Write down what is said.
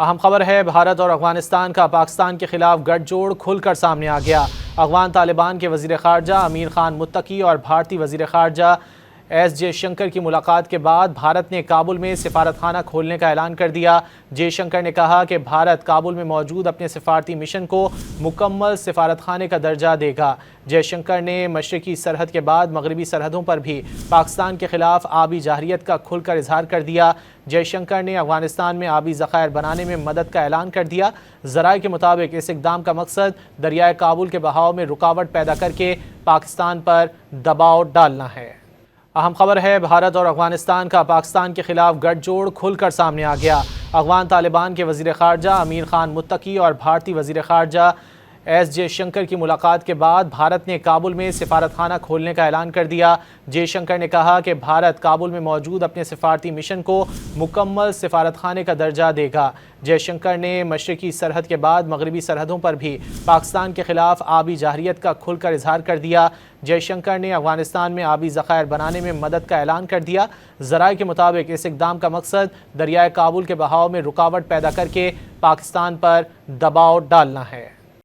اہم خبر ہے، بھارت اور افغانستان کا پاکستان کے خلاف گٹھ جوڑ کھل کر سامنے آ گیا۔ افغان طالبان کے وزیر خارجہ امیر خان متقی اور بھارتی وزیر خارجہ ایس جے شنکر کی ملاقات کے بعد بھارت نے کابل میں سفارت خانہ کھولنے کا اعلان کر دیا۔ جے شنکر نے کہا کہ بھارت کابل میں موجود اپنے سفارتی مشن کو مکمل سفارت خانے کا درجہ دے گا۔ جے شنکر نے مشرقی سرحد کے بعد مغربی سرحدوں پر بھی پاکستان کے خلاف آبی جارحیت کا کھل کر اظہار کر دیا۔ جے شنکر نے افغانستان میں آبی ذخائر بنانے میں مدد کا اعلان کر دیا۔ ذرائع کے مطابق اس اقدام کا مقصد دریائے کابل کے بہاؤ میں رکاوٹ پیدا کر کے پاکستان پر دباؤ ڈالنا ہے۔ اہم خبر ہے، بھارت اور افغانستان کا پاکستان کے خلاف گٹھ جوڑ کھل کر سامنے آ گیا۔ افغان طالبان کے وزیر خارجہ امیر خان متقی اور بھارتی وزیر خارجہ ایس جے شنکر کی ملاقات کے بعد بھارت نے کابل میں سفارت خانہ کھولنے کا اعلان کر دیا۔ جے شنکر نے کہا کہ بھارت کابل میں موجود اپنے سفارتی مشن کو مکمل سفارت خانے کا درجہ دے گا۔ جے شنکر نے مشرقی سرحد کے بعد مغربی سرحدوں پر بھی پاکستان کے خلاف آبی جارحیت کا کھل کر اظہار کر دیا۔ جے شنکر نے افغانستان میں آبی ذخائر بنانے میں مدد کا اعلان کر دیا۔ ذرائع کے مطابق اس اقدام کا مقصد دریائے کابل کے بہاؤ میں رکاوٹ پیدا کر کے پاکستان پر دباؤ ڈالنا ہے۔